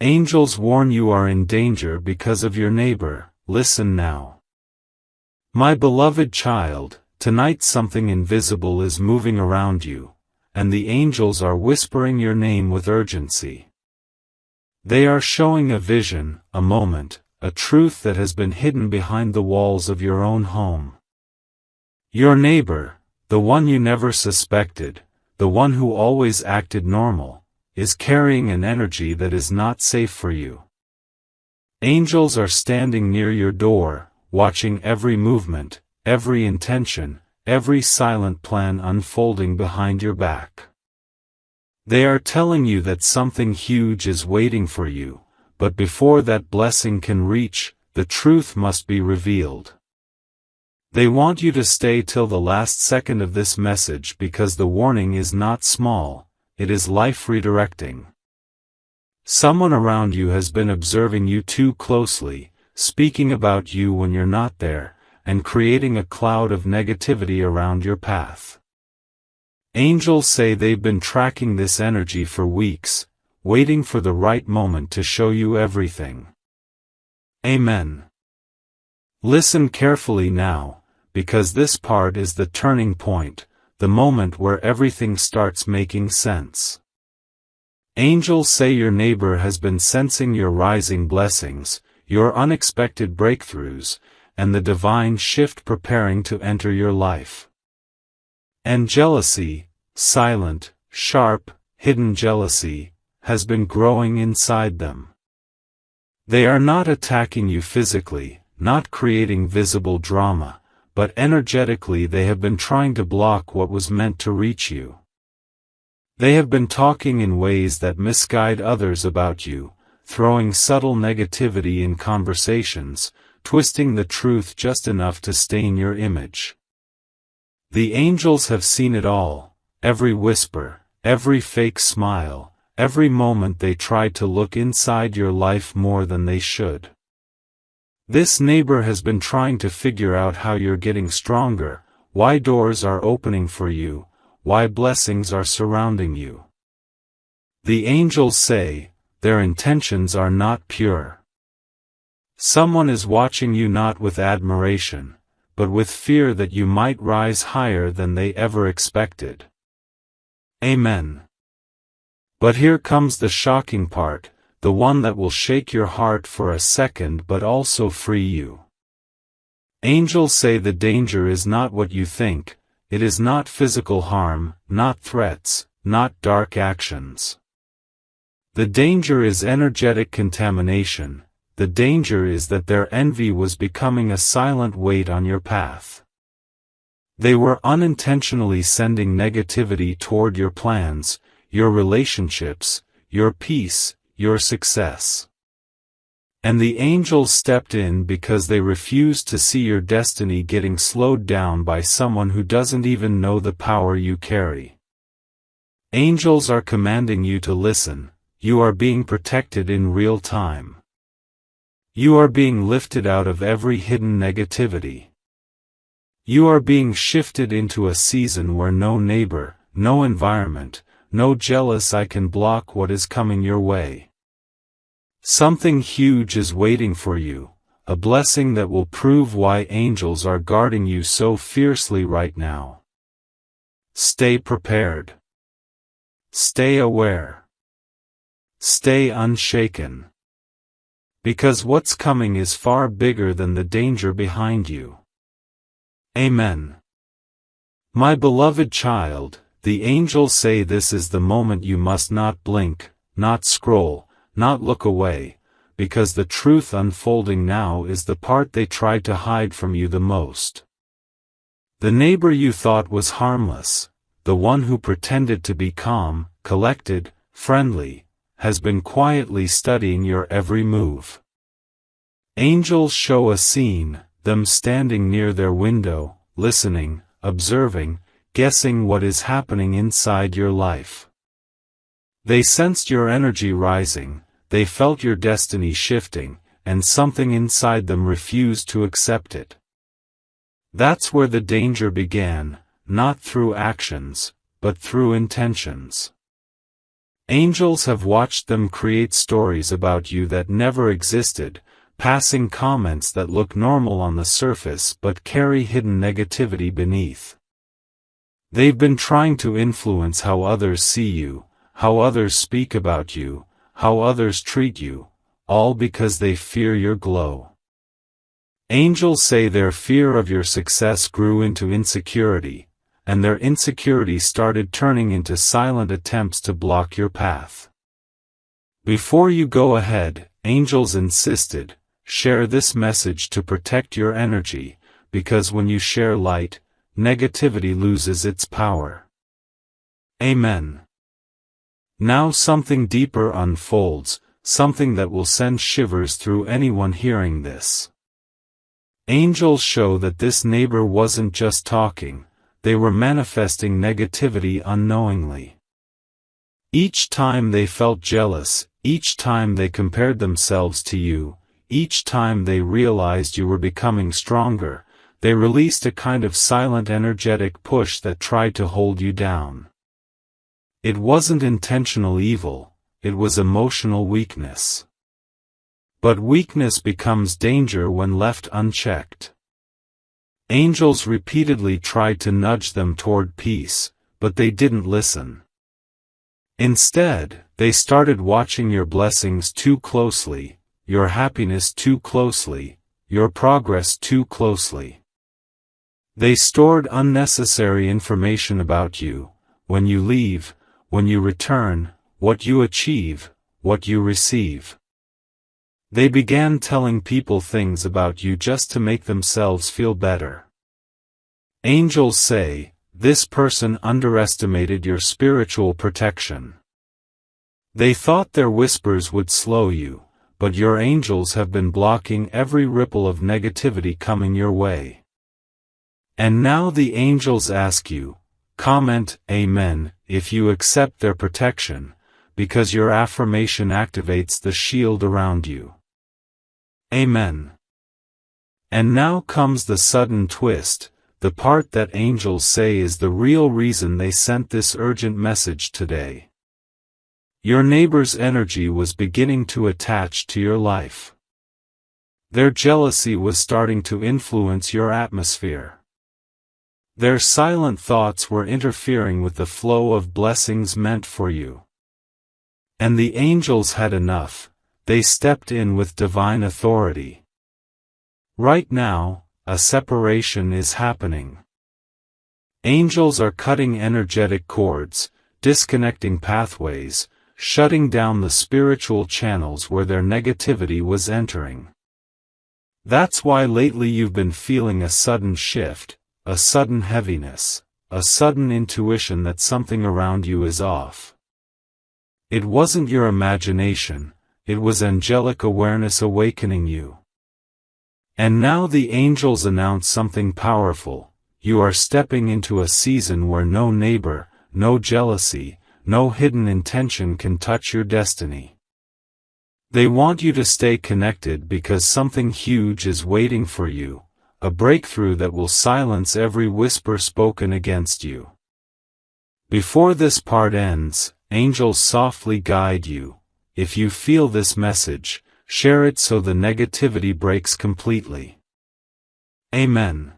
Angels warn you are in danger because of your neighbor. Listen now. My beloved child, tonight something invisible is moving around you, and the angels are whispering your name with urgency. They are showing a vision, a moment, a truth that has been hidden behind the walls of your own home. Your neighbor, the one you never suspected, the one who always acted normal, is carrying an energy that is not safe for you. Angels are standing near your door, watching every movement, every intention, every silent plan unfolding behind your back. They are telling you that something huge is waiting for you, but before that blessing can reach, the truth must be revealed. They want you to stay till the last second of this message because the warning is not small, it is life redirecting. Someone around you has been observing you too closely, speaking about you when you're not there, and creating a cloud of negativity around your path. Angels say they've been tracking this energy for weeks, waiting for the right moment to show you everything. Amen. Listen carefully now, because this part is the turning point, the moment where everything starts making sense. Angels say your neighbor has been sensing your rising blessings, your unexpected breakthroughs, and the divine shift preparing to enter your life. And jealousy, silent, sharp, hidden jealousy, has been growing inside them. They are not attacking you physically, not creating visible drama, but energetically they have been trying to block what was meant to reach you. They have been talking in ways that misguide others about you, throwing subtle negativity in conversations, twisting the truth just enough to stain your image. The angels have seen it all, every whisper, every fake smile, every moment they tried to look inside your life more than they should. This neighbor has been trying to figure out how you're getting stronger, why doors are opening for you, why blessings are surrounding you. The angels say, their intentions are not pure. Someone is watching you not with admiration, but with fear that you might rise higher than they ever expected. Amen. But here comes the shocking part, the one that will shake your heart for a second but also free you. Angels say the danger is not what you think, it is not physical harm, not threats, not dark actions. The danger is energetic contamination, the danger is that their envy was becoming a silent weight on your path. They were unintentionally sending negativity toward your plans, your relationships, your peace, your success. And the angels stepped in because they refused to see your destiny getting slowed down by someone who doesn't even know the power you carry. Angels are commanding you to listen, you are being protected in real time. You are being lifted out of every hidden negativity. You are being shifted into a season where no neighbor, no environment, no jealous eye can block what is coming your way. Something huge is waiting for you, a blessing that will prove why angels are guarding you so fiercely right now. Stay prepared. Stay aware. Stay unshaken. Because what's coming is far bigger than the danger behind you. Amen. My beloved child, the angels say this is the moment you must not blink, not scroll, not look away, because the truth unfolding now is the part they tried to hide from you the most. The neighbor you thought was harmless, the one who pretended to be calm, collected, friendly, has been quietly studying your every move. Angels show a scene, them standing near their window, listening, observing, guessing what is happening inside your life. They sensed your energy rising, they felt your destiny shifting, and something inside them refused to accept it. That's where the danger began, not through actions, but through intentions. Angels have watched them create stories about you that never existed, passing comments that look normal on the surface but carry hidden negativity beneath. They've been trying to influence how others see you, how others speak about you, how others treat you, all because they fear your glow. Angels say their fear of your success grew into insecurity, and their insecurity started turning into silent attempts to block your path. Before you go ahead, angels insisted, share this message to protect your energy, because when you share light, negativity loses its power. Amen. Now something deeper unfolds, something that will send shivers through anyone hearing this. Angels show that this neighbor wasn't just talking, they were manifesting negativity unknowingly. Each time they felt jealous, each time they compared themselves to you, each time they realized you were becoming stronger, they released a kind of silent energetic push that tried to hold you down. It wasn't intentional evil, it was emotional weakness. But weakness becomes danger when left unchecked. Angels repeatedly tried to nudge them toward peace, but they didn't listen. Instead, they started watching your blessings too closely, your happiness too closely, your progress too closely. They stored unnecessary information about you, when you leave, when you return, what you achieve, what you receive. They began telling people things about you just to make themselves feel better. Angels say, this person underestimated your spiritual protection. They thought their whispers would slow you, but your angels have been blocking every ripple of negativity coming your way. And now the angels ask you, comment Amen if you accept their protection, because your affirmation activates the shield around you. Amen. And now comes the sudden twist, the part that angels say is the real reason they sent this urgent message today. Your neighbor's energy was beginning to attach to your life. Their jealousy was starting to influence your atmosphere. Their silent thoughts were interfering with the flow of blessings meant for you. And the angels had enough. They stepped in with divine authority. Right now, a separation is happening. Angels are cutting energetic cords, disconnecting pathways, shutting down the spiritual channels where their negativity was entering. That's why lately you've been feeling a sudden shift, a sudden heaviness, a sudden intuition that something around you is off. It wasn't your imagination. It was angelic awareness awakening you. And now the angels announce something powerful. You are stepping into a season where no neighbor, no jealousy, no hidden intention can touch your destiny. They want you to stay connected because something huge is waiting for you, a breakthrough that will silence every whisper spoken against you. Before this part ends, angels softly guide you. If you feel this message, share it so the negativity breaks completely. Amen.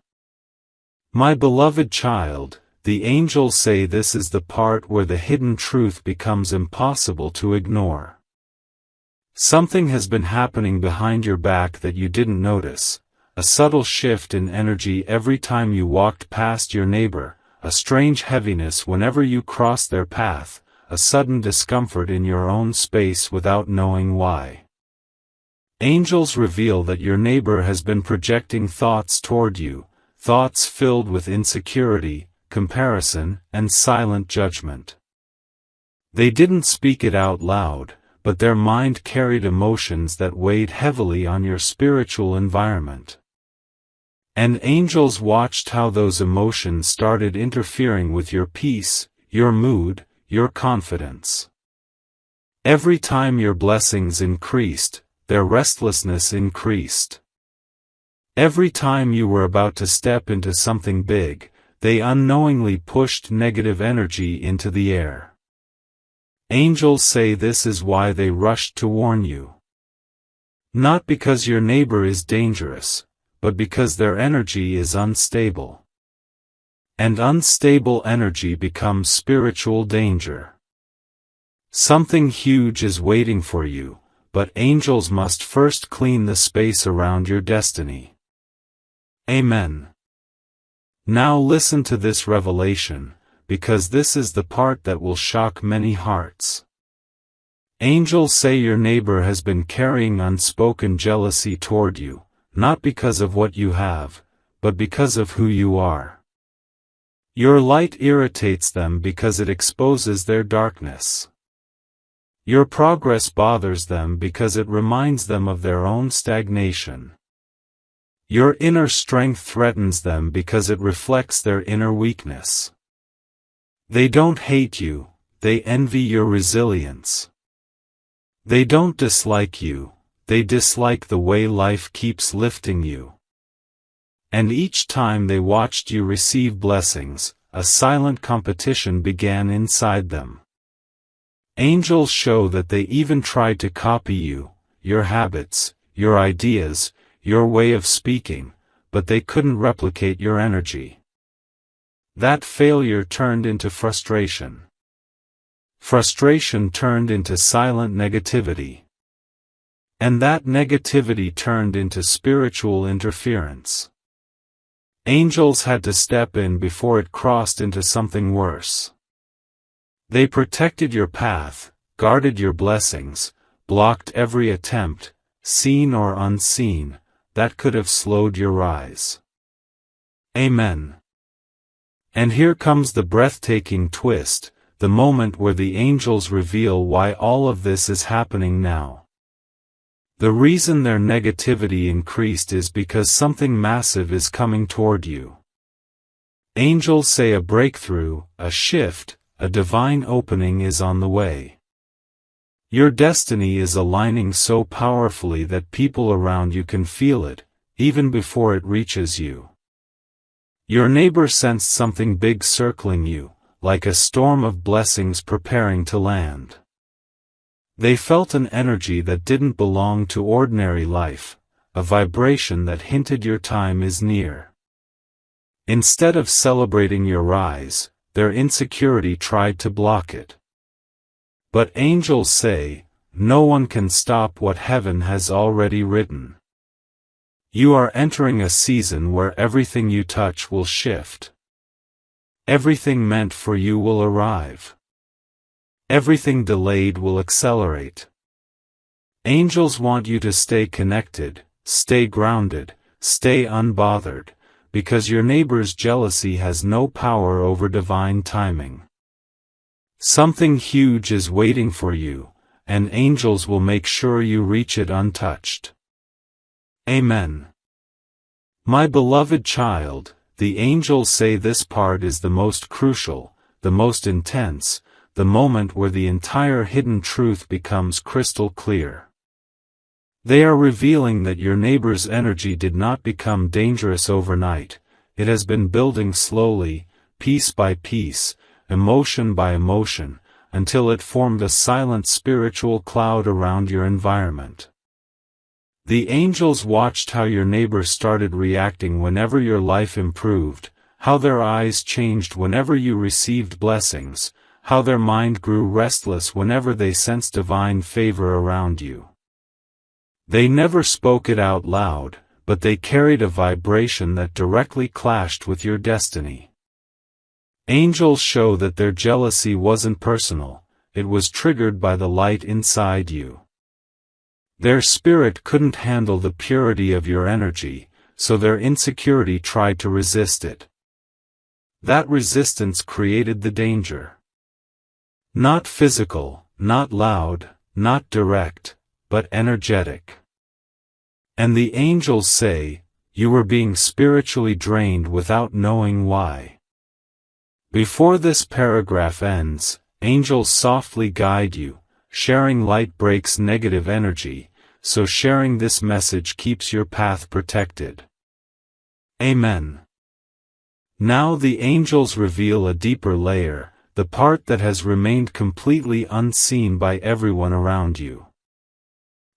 My beloved child, the angels say this is the part where the hidden truth becomes impossible to ignore. Something has been happening behind your back that you didn't notice, a subtle shift in energy every time you walked past your neighbor, a strange heaviness whenever you crossed their path, a sudden discomfort in your own space without knowing why. Angels reveal that your neighbor has been projecting thoughts toward you, thoughts filled with insecurity, comparison, and silent judgment. They didn't speak it out loud, but their mind carried emotions that weighed heavily on your spiritual environment. And angels watched how those emotions started interfering with your peace, your mood, your confidence. Every time your blessings increased, their restlessness increased. Every time you were about to step into something big, they unknowingly pushed negative energy into the air. Angels say this is why they rushed to warn you. Not because your neighbor is dangerous, but because their energy is unstable. And unstable energy becomes spiritual danger. Something huge is waiting for you, but angels must first clean the space around your destiny. Amen. Now listen to this revelation, because this is the part that will shock many hearts. Angels say your neighbor has been carrying unspoken jealousy toward you, not because of what you have, but because of who you are. Your light irritates them because it exposes their darkness. Your progress bothers them because it reminds them of their own stagnation. Your inner strength threatens them because it reflects their inner weakness. They don't hate you, they envy your resilience. They don't dislike you, they dislike the way life keeps lifting you. And each time they watched you receive blessings, a silent competition began inside them. Angels show that they even tried to copy you, your habits, your ideas, your way of speaking, but they couldn't replicate your energy. That failure turned into frustration. Frustration turned into silent negativity. And that negativity turned into spiritual interference. Angels had to step in before it crossed into something worse. They protected your path, guarded your blessings, blocked every attempt, seen or unseen, that could have slowed your rise. Amen. And here comes the breathtaking twist, the moment where the angels reveal why all of this is happening now. The reason their negativity increased is because something massive is coming toward you. Angels say a breakthrough, a shift, a divine opening is on the way. Your destiny is aligning so powerfully that people around you can feel it, even before it reaches you. Your neighbor sensed something big circling you, like a storm of blessings preparing to land. They felt an energy that didn't belong to ordinary life, a vibration that hinted your time is near. Instead of celebrating your rise, their insecurity tried to block it. But angels say, no one can stop what heaven has already written. You are entering a season where everything you touch will shift. Everything meant for you will arrive. Everything delayed will accelerate. Angels want you to stay connected, stay grounded, stay unbothered, because your neighbor's jealousy has no power over divine timing. Something huge is waiting for you, and angels will make sure you reach it untouched. Amen. My beloved child, the angels say this part is the most crucial, the most intense, the moment where the entire hidden truth becomes crystal clear. They are revealing that your neighbor's energy did not become dangerous overnight, it has been building slowly, piece by piece, emotion by emotion, until it formed a silent spiritual cloud around your environment. The angels watched how your neighbor started reacting whenever your life improved, how their eyes changed whenever you received blessings, how their mind grew restless whenever they sensed divine favor around you. They never spoke it out loud, but they carried a vibration that directly clashed with your destiny. Angels show that their jealousy wasn't personal, it was triggered by the light inside you. Their spirit couldn't handle the purity of your energy, so their insecurity tried to resist it. That resistance created the danger. Not physical, not loud, not direct, but energetic. And the angels say, you were being spiritually drained without knowing why. Before this paragraph ends, angels softly guide you, sharing light breaks negative energy, so sharing this message keeps your path protected. Amen. Now the angels reveal a deeper layer, the part that has remained completely unseen by everyone around you.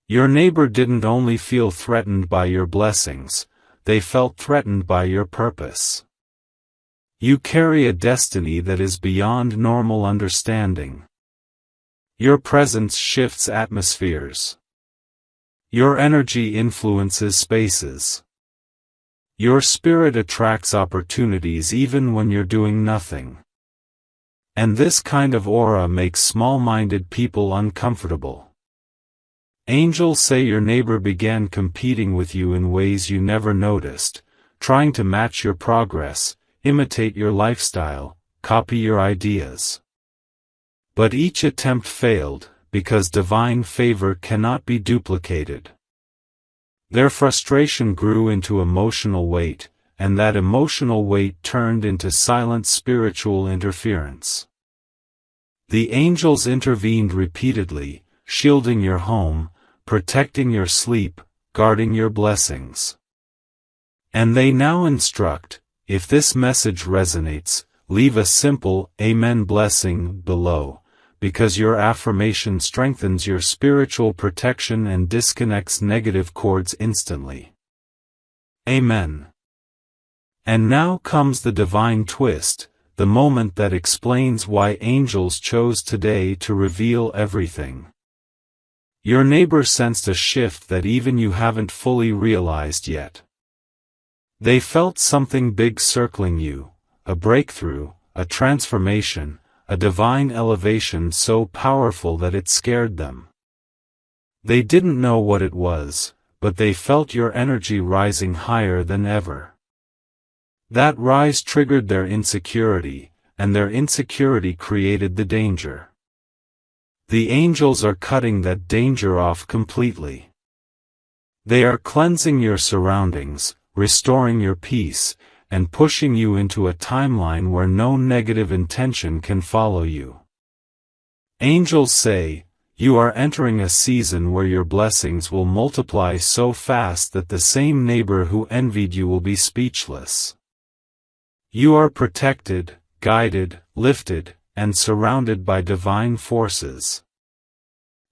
Your neighbor didn't only feel threatened by your blessings, they felt threatened by your purpose. You carry a destiny that is beyond normal understanding. Your presence shifts atmospheres. Your energy influences spaces. Your spirit attracts opportunities even when you're doing nothing. And this kind of aura makes small-minded people uncomfortable. Angels say your neighbor began competing with you in ways you never noticed, trying to match your progress, imitate your lifestyle, copy your ideas. But each attempt failed, because divine favor cannot be duplicated. Their frustration grew into emotional weight, and that emotional weight turned into silent spiritual interference. The angels intervened repeatedly, shielding your home, protecting your sleep, guarding your blessings. And they now instruct, if this message resonates, leave a simple Amen blessing below, because your affirmation strengthens your spiritual protection and disconnects negative cords instantly. Amen. And now comes the divine twist, the moment that explains why angels chose today to reveal everything. Your neighbor sensed a shift that even you haven't fully realized yet. They felt something big circling you, a breakthrough, a transformation, a divine elevation so powerful that it scared them. They didn't know what it was, but they felt your energy rising higher than ever. That rise triggered their insecurity, and their insecurity created the danger. The angels are cutting that danger off completely. They are cleansing your surroundings, restoring your peace, and pushing you into a timeline where no negative intention can follow you. Angels say, you are entering a season where your blessings will multiply so fast that the same neighbor who envied you will be speechless. You are protected, guided, lifted, and surrounded by divine forces.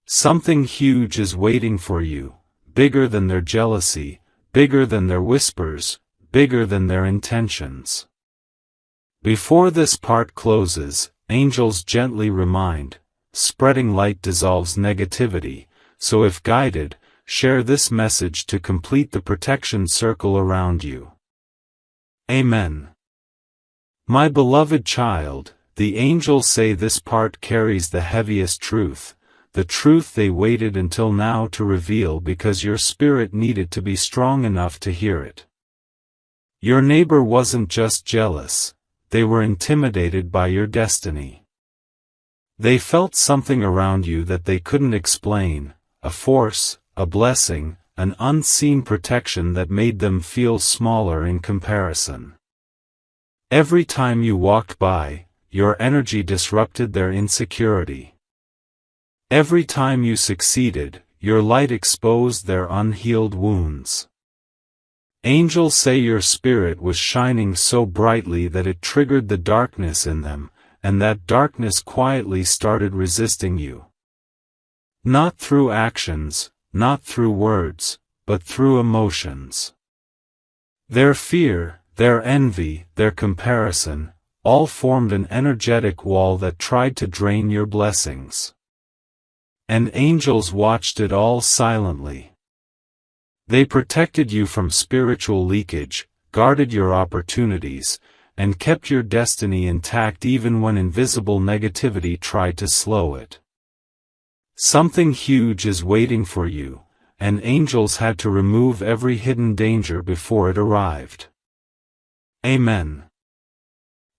Something huge is waiting for you, bigger than their jealousy, bigger than their whispers, bigger than their intentions. Before this part closes, angels gently remind, spreading light dissolves negativity, so if guided, share this message to complete the protection circle around you. Amen. My beloved child, the angels say this part carries the heaviest truth, the truth they waited until now to reveal because your spirit needed to be strong enough to hear it. Your neighbor wasn't just jealous, they were intimidated by your destiny. They felt something around you that they couldn't explain, a force, a blessing, an unseen protection that made them feel smaller in comparison. Every time you walked by, your energy disrupted their insecurity. Every time you succeeded, your light exposed their unhealed wounds. Angels say your spirit was shining so brightly that it triggered the darkness in them, and that darkness quietly started resisting you. Not through actions, not through words, but through emotions. Their fear, their envy, their comparison, all formed an energetic wall that tried to drain your blessings. And angels watched it all silently. They protected you from spiritual leakage, guarded your opportunities, and kept your destiny intact even when invisible negativity tried to slow it. Something huge is waiting for you, and angels had to remove every hidden danger before it arrived. Amen.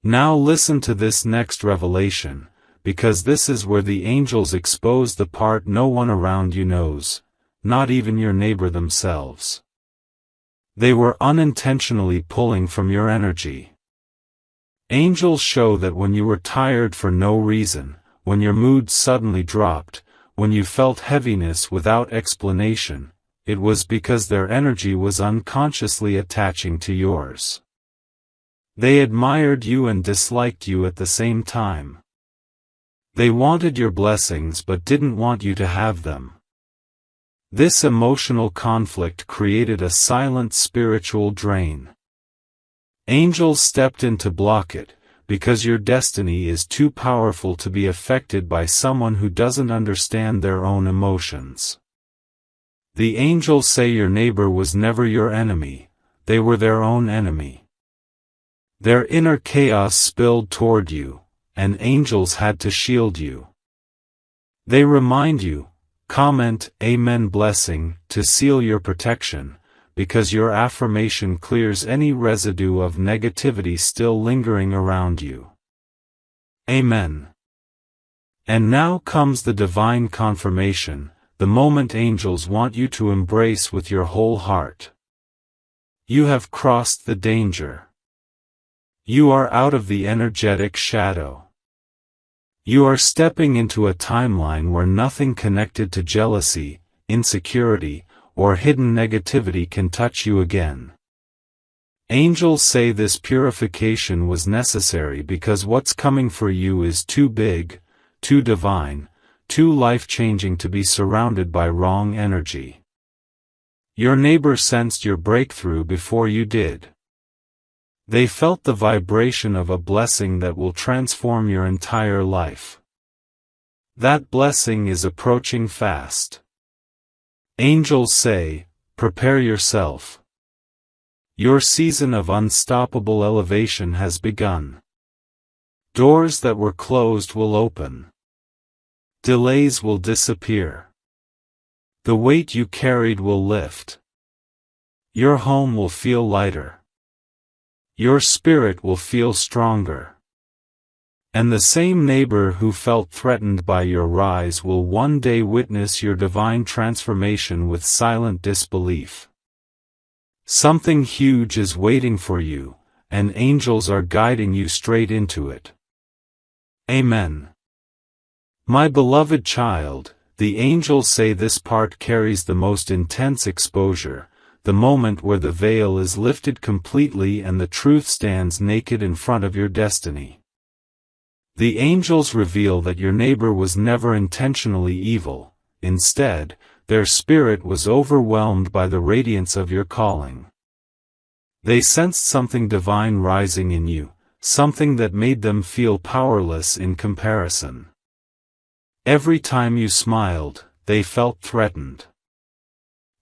Now listen to this next revelation, because this is where the angels expose the part no one around you knows, not even your neighbor themselves. They were unintentionally pulling from your energy. Angels show that when you were tired for no reason, when your mood suddenly dropped, when you felt heaviness without explanation, it was because their energy was unconsciously attaching to yours. They admired you and disliked you at the same time. They wanted your blessings but didn't want you to have them. This emotional conflict created a silent spiritual drain. Angels stepped in to block it, because your destiny is too powerful to be affected by someone who doesn't understand their own emotions. The angels say your neighbor was never your enemy, they were their own enemy. Their inner chaos spilled toward you, and angels had to shield you. They remind you, comment Amen blessing to seal your protection, because your affirmation clears any residue of negativity still lingering around you. Amen. And now comes the divine confirmation, the moment angels want you to embrace with your whole heart. You have crossed the danger. You are out of the energetic shadow. You are stepping into a timeline where nothing connected to jealousy, insecurity, or hidden negativity can touch you again. Angels say this purification was necessary because what's coming for you is too big, too divine, too life-changing to be surrounded by wrong energy. Your neighbor sensed your breakthrough before you did. They felt the vibration of a blessing that will transform your entire life. That blessing is approaching fast. Angels say, prepare yourself. Your season of unstoppable elevation has begun. Doors that were closed will open. Delays will disappear. The weight you carried will lift. Your home will feel lighter. Your spirit will feel stronger. And the same neighbor who felt threatened by your rise will one day witness your divine transformation with silent disbelief. Something huge is waiting for you, and angels are guiding you straight into it. Amen. My beloved child, the angels say this part carries the most intense exposure, the moment where the veil is lifted completely and the truth stands naked in front of your destiny. The angels reveal that your neighbor was never intentionally evil, instead, their spirit was overwhelmed by the radiance of your calling. They sensed something divine rising in you, something that made them feel powerless in comparison. Every time you smiled, they felt threatened.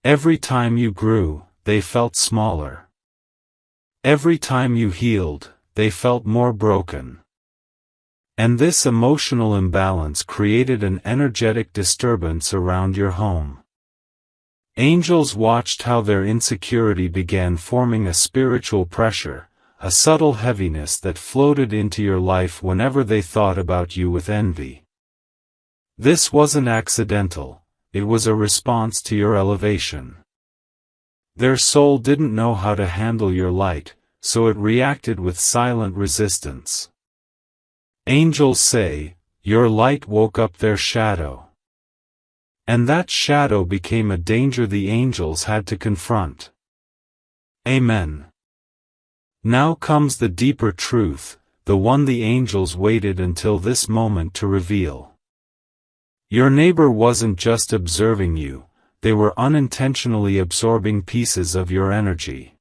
Every time you grew, they felt smaller. Every time you healed, they felt more broken. And this emotional imbalance created an energetic disturbance around your home. Angels watched how their insecurity began forming a spiritual pressure, a subtle heaviness that floated into your life whenever they thought about you with envy. This wasn't accidental, it was a response to your elevation. Their soul didn't know how to handle your light, so it reacted with silent resistance. Angels say, your light woke up their shadow. And that shadow became a danger the angels had to confront. Amen. Now comes the deeper truth, the one the angels waited until this moment to reveal. Your neighbor wasn't just observing you, they were unintentionally absorbing pieces of your energy.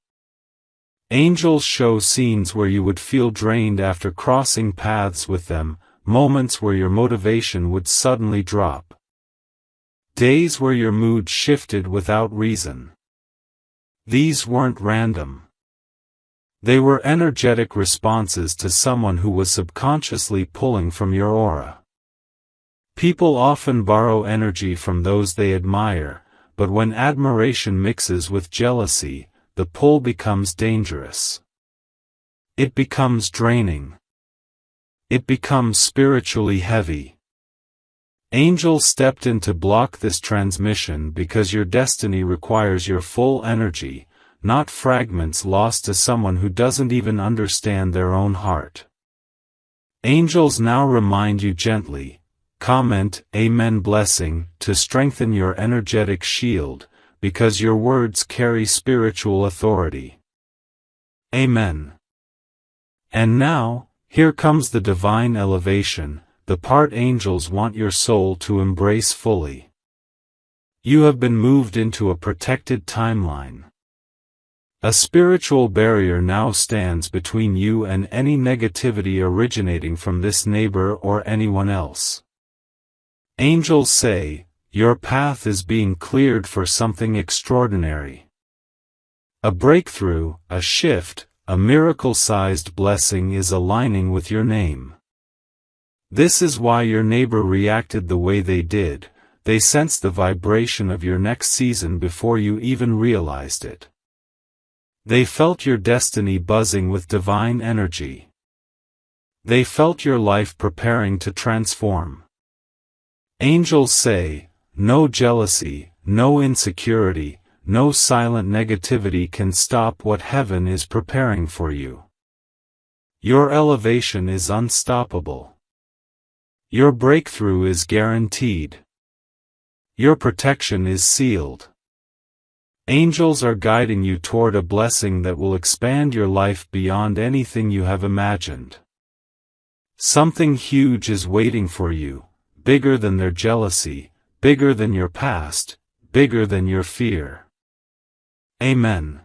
Angels show scenes where you would feel drained after crossing paths with them, moments where your motivation would suddenly drop. Days where your mood shifted without reason. These weren't random. They were energetic responses to someone who was subconsciously pulling from your aura. People often borrow energy from those they admire, but when admiration mixes with jealousy, the pull becomes dangerous. It becomes draining. It becomes spiritually heavy. Angels stepped in to block this transmission because your destiny requires your full energy, not fragments lost to someone who doesn't even understand their own heart. Angels now remind you gently, comment Amen blessing to strengthen your energetic shield, because your words carry spiritual authority. Amen. And now, here comes the divine elevation, the part angels want your soul to embrace fully. You have been moved into a protected timeline. A spiritual barrier now stands between you and any negativity originating from this neighbor or anyone else. Angels say, your path is being cleared for something extraordinary. A breakthrough, a shift, a miracle-sized blessing is aligning with your name. This is why your neighbor reacted the way they did. They sensed the vibration of your next season before you even realized it. They felt your destiny buzzing with divine energy. They felt your life preparing to transform. Angels say, no jealousy, no insecurity, no silent negativity can stop what heaven is preparing for you. Your elevation is unstoppable. Your breakthrough is guaranteed. Your protection is sealed. Angels are guiding you toward a blessing that will expand your life beyond anything you have imagined. Something huge is waiting for you, bigger than their jealousy, bigger than your past, bigger than your fear. Amen.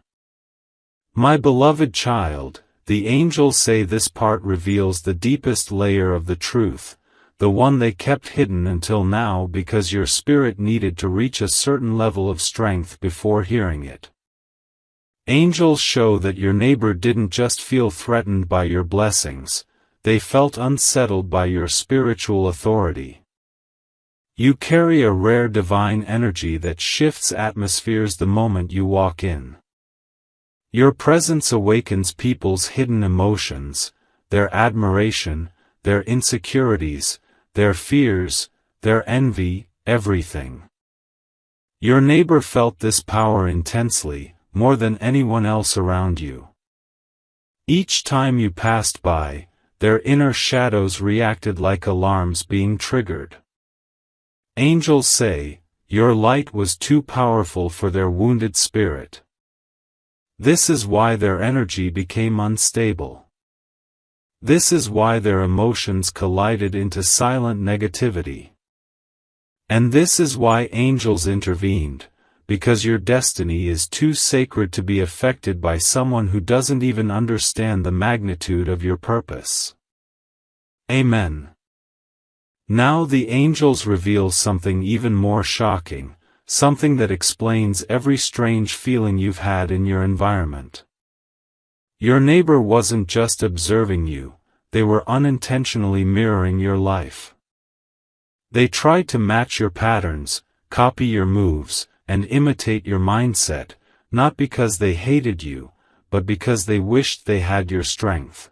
My beloved child, the angels say this part reveals the deepest layer of the truth, the one they kept hidden until now because your spirit needed to reach a certain level of strength before hearing it. Angels show that your neighbor didn't just feel threatened by your blessings, they felt unsettled by your spiritual authority. You carry a rare divine energy that shifts atmospheres the moment you walk in. Your presence awakens people's hidden emotions, their admiration, their insecurities, their fears, their envy, everything. Your neighbor felt this power intensely, more than anyone else around you. Each time you passed by, their inner shadows reacted like alarms being triggered. Angels say, your light was too powerful for their wounded spirit. This is why their energy became unstable. This is why their emotions collided into silent negativity. And this is why angels intervened, because your destiny is too sacred to be affected by someone who doesn't even understand the magnitude of your purpose. Amen. Now the angels reveal something even more shocking, something that explains every strange feeling you've had in your environment. Your neighbor wasn't just observing you, they were unintentionally mirroring your life. They tried to match your patterns, copy your moves, and imitate your mindset, not because they hated you, but because they wished they had your strength.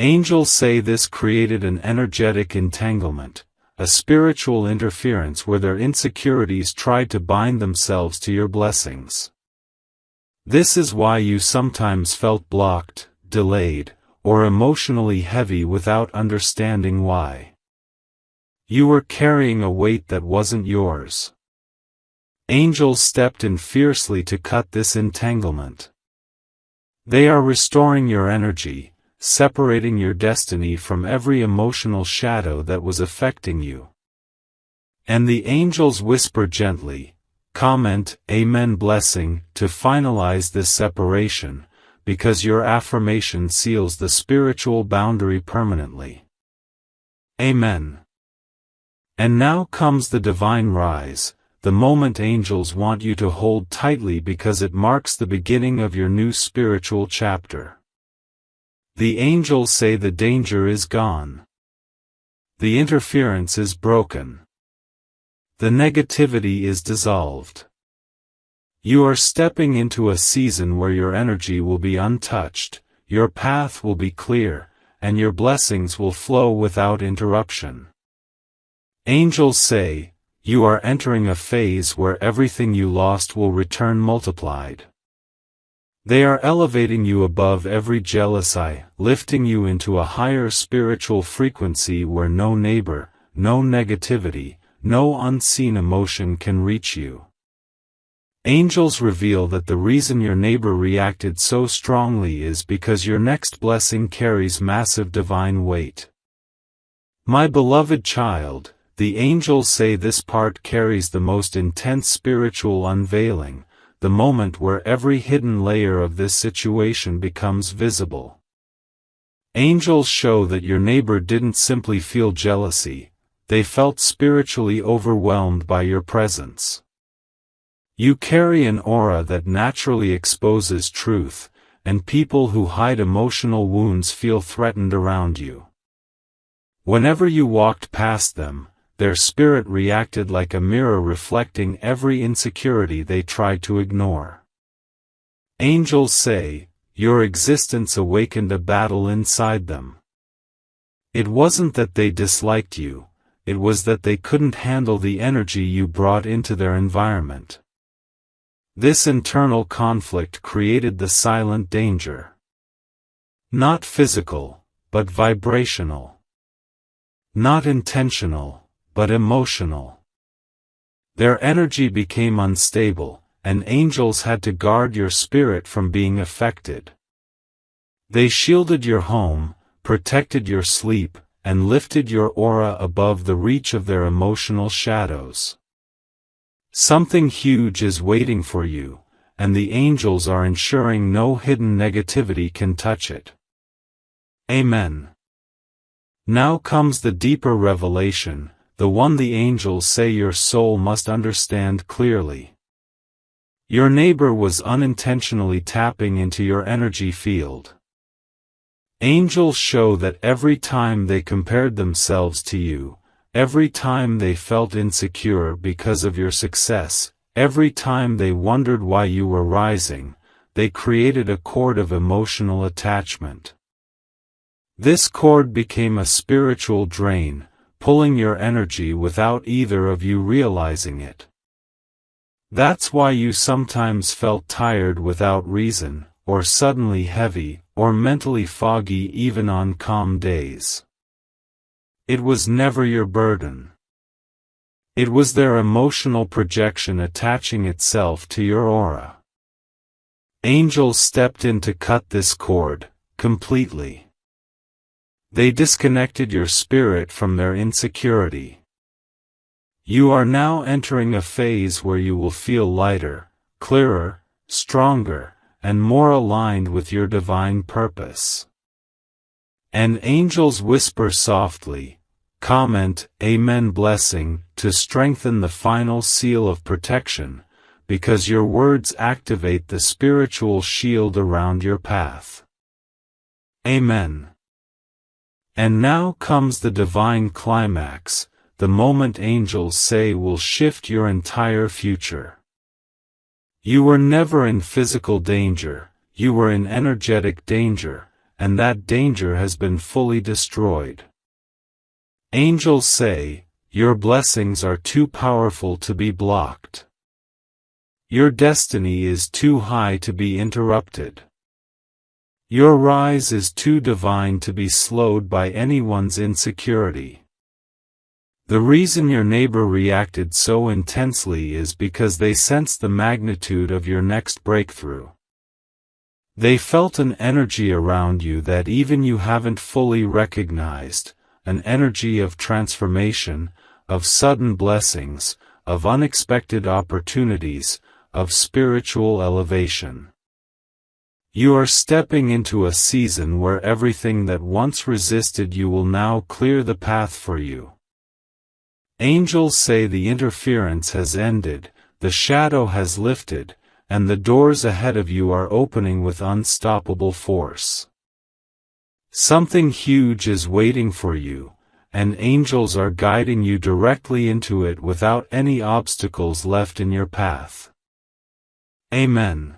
Angels say this created an energetic entanglement, a spiritual interference where their insecurities tried to bind themselves to your blessings. This is why you sometimes felt blocked, delayed, or emotionally heavy without understanding why. You were carrying a weight that wasn't yours. Angels stepped in fiercely to cut this entanglement. They are restoring your energy, separating your destiny from every emotional shadow that was affecting you. And the angels whisper gently, comment, Amen blessing, to finalize this separation, because your affirmation seals the spiritual boundary permanently. Amen. And now comes the divine rise, the moment angels want you to hold tightly because it marks the beginning of your new spiritual chapter. The angels say the danger is gone. The interference is broken. The negativity is dissolved. You are stepping into a season where your energy will be untouched, your path will be clear, and your blessings will flow without interruption. Angels say, you are entering a phase where everything you lost will return multiplied. They are elevating you above every jealous eye, lifting you into a higher spiritual frequency where no neighbor, no negativity, no unseen emotion can reach you. Angels reveal that the reason your neighbor reacted so strongly is because your next blessing carries massive divine weight. My beloved child, the angels say this part carries the most intense spiritual unveiling, the moment where every hidden layer of this situation becomes visible. Angels show that your neighbor didn't simply feel jealousy, they felt spiritually overwhelmed by your presence. You carry an aura that naturally exposes truth, and people who hide emotional wounds feel threatened around you. Whenever you walked past them, their spirit reacted like a mirror reflecting every insecurity they tried to ignore. Angels say, your existence awakened a battle inside them. It wasn't that they disliked you, it was that they couldn't handle the energy you brought into their environment. This internal conflict created the silent danger. Not physical, but vibrational. Not intentional, but emotional. Their energy became unstable, and angels had to guard your spirit from being affected. They shielded your home, protected your sleep, and lifted your aura above the reach of their emotional shadows. Something huge is waiting for you, and the angels are ensuring no hidden negativity can touch it. Amen. Now comes the deeper revelation, the one the angels say your soul must understand clearly. Your neighbor was unintentionally tapping into your energy field. Angels show that every time they compared themselves to you, every time they felt insecure because of your success, every time they wondered why you were rising, they created a cord of emotional attachment. This cord became a spiritual drain, pulling your energy without either of you realizing it. That's why you sometimes felt tired without reason, or suddenly heavy, or mentally foggy even on calm days. It was never your burden. It was their emotional projection attaching itself to your aura. Angels stepped in to cut this cord, completely. They disconnected your spirit from their insecurity. You are now entering a phase where you will feel lighter, clearer, stronger, and more aligned with your divine purpose. And angels whisper softly, comment, Amen blessing, to strengthen the final seal of protection, because your words activate the spiritual shield around your path. Amen. And now comes the divine climax, the moment angels say will shift your entire future. You were never in physical danger, you were in energetic danger, and that danger has been fully destroyed. Angels say, your blessings are too powerful to be blocked. Your destiny is too high to be interrupted. Your rise is too divine to be slowed by anyone's insecurity. The reason your neighbor reacted so intensely is because they sensed the magnitude of your next breakthrough. They felt an energy around you that even you haven't fully recognized, an energy of transformation, of sudden blessings, of unexpected opportunities, of spiritual elevation. You are stepping into a season where everything that once resisted you will now clear the path for you. Angels say the interference has ended, the shadow has lifted, and the doors ahead of you are opening with unstoppable force. Something huge is waiting for you, and angels are guiding you directly into it without any obstacles left in your path. Amen.